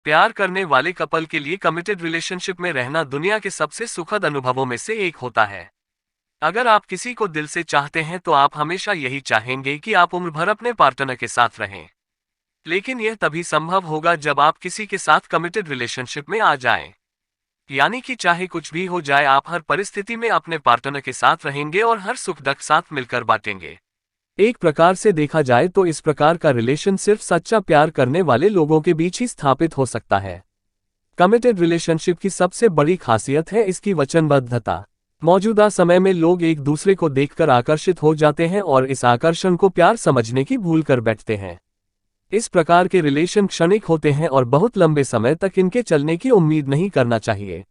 प्यार करने वाले कपल के लिए कमिटेड रिलेशनशिप में रहना दुनिया के सबसे सुखद अनुभवों में से एक होता है। अगर आप किसी को दिल से चाहते हैं तो आप हमेशा यही चाहेंगे कि आप उम्र भर अपने पार्टनर के साथ रहें। लेकिन यह तभी संभव होगा जब आप किसी के साथ कमिटेड रिलेशनशिप में आ जाएं। यानी कि चाहे कुछ भी हो जाए, आप हर परिस्थिति में अपने पार्टनर के साथ रहेंगे और हर सुख दुख साथ मिलकर बांटेंगे। एक प्रकार से देखा जाए तो इस प्रकार का रिलेशन सिर्फ सच्चा प्यार करने वाले लोगों के बीच ही स्थापित हो सकता है। कमिटेड रिलेशनशिप की सबसे बड़ी खासियत है इसकी वचनबद्धता। मौजूदा समय में लोग एक दूसरे को देखकर आकर्षित हो जाते हैं और इस आकर्षण को प्यार समझने की भूल कर बैठते हैं। इस प्रकार के रिलेशन क्षणिक होते हैं और बहुत लंबे समय तक इनके चलने की उम्मीद नहीं करना चाहिए।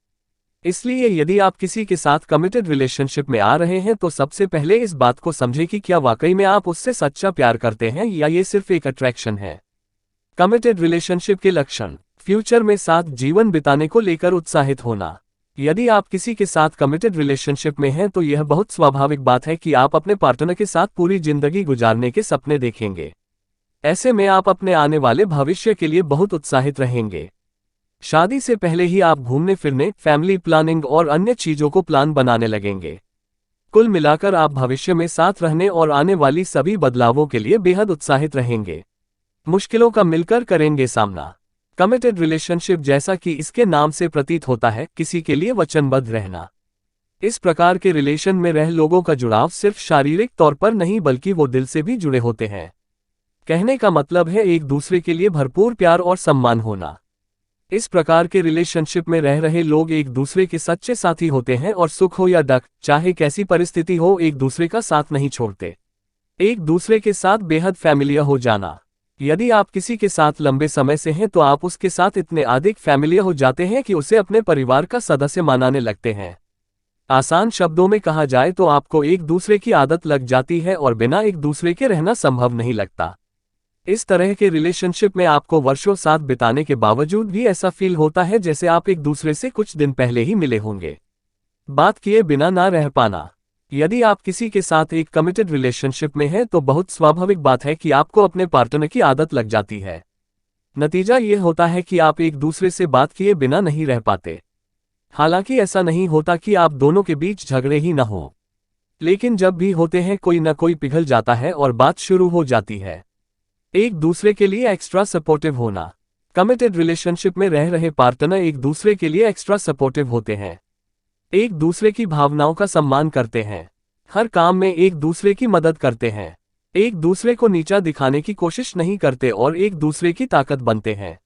इसलिए यदि आप किसी के साथ कमिटेड रिलेशनशिप में आ रहे हैं तो सबसे पहले इस बात को समझें कि क्या वाकई में आप उससे सच्चा प्यार करते हैं या ये सिर्फ एक अट्रैक्शन है। कमिटेड रिलेशनशिप के लक्षण। फ्यूचर में साथ जीवन बिताने को लेकर उत्साहित होना। यदि आप किसी के साथ कमिटेड रिलेशनशिप में हैं तो यह बहुत स्वाभाविक बात है कि आप अपने पार्टनर के साथ पूरी जिंदगी गुजारने के सपने देखेंगे। ऐसे में आप अपने आने वाले भविष्य के लिए बहुत उत्साहित रहेंगे। शादी से पहले ही आप घूमने फिरने, फैमिली प्लानिंग और अन्य चीजों को प्लान बनाने लगेंगे। कुल मिलाकर आप भविष्य में साथ रहने और आने वाली सभी बदलावों के लिए बेहद उत्साहित रहेंगे। मुश्किलों का मिलकर करेंगे सामना। कमिटेड रिलेशनशिप, जैसा कि इसके नाम से प्रतीत होता है, किसी के लिए वचनबद्ध रहना। इस प्रकार के रिलेशन में रह लोगों का जुड़ाव सिर्फ शारीरिक तौर पर नहीं बल्कि वो दिल से भी जुड़े होते हैं। कहने का मतलब है एक दूसरे के लिए भरपूर प्यार और सम्मान होना। इस प्रकार के रिलेशनशिप में रह रहे लोग एक दूसरे के सच्चे साथी होते हैं और सुख हो या दुख, चाहे कैसी परिस्थिति हो, एक दूसरे का साथ नहीं छोड़ते। एक दूसरे के साथ बेहद फैमिलियर हो जाना। यदि आप किसी के साथ लंबे समय से हैं तो आप उसके साथ इतने अधिक फैमिलियर हो जाते हैं कि उसे अपने परिवार का सदस्य मानने लगते हैं। आसान शब्दों में कहा जाए तो आपको एक दूसरे की आदत लग जाती है और बिना एक दूसरे के रहना संभव नहीं लगता। इस तरह के रिलेशनशिप में आपको वर्षों साथ बिताने के बावजूद भी ऐसा फील होता है जैसे आप एक दूसरे से कुछ दिन पहले ही मिले होंगे। बात किए बिना ना रह पाना। यदि आप किसी के साथ एक कमिटेड रिलेशनशिप में हैं तो बहुत स्वाभाविक बात है कि आपको अपने पार्टनर की आदत लग जाती है। नतीजा ये होता है कि आप एक दूसरे से बात किए बिना नहीं रह पाते। हालांकि ऐसा नहीं होता कि आप दोनों के बीच झगड़े ही ना हो, लेकिन जब भी होते हैं कोई ना कोई पिघल जाता है और बात शुरू हो जाती है। एक दूसरे के लिए एक्स्ट्रा सपोर्टिव होना। कमिटेड रिलेशनशिप में रह रहे पार्टनर एक दूसरे के लिए एक्स्ट्रा सपोर्टिव होते हैं। एक दूसरे की भावनाओं का सम्मान करते हैं। हर काम में एक दूसरे की मदद करते हैं। एक दूसरे को नीचा दिखाने की कोशिश नहीं करते और एक दूसरे की ताकत बनते हैं।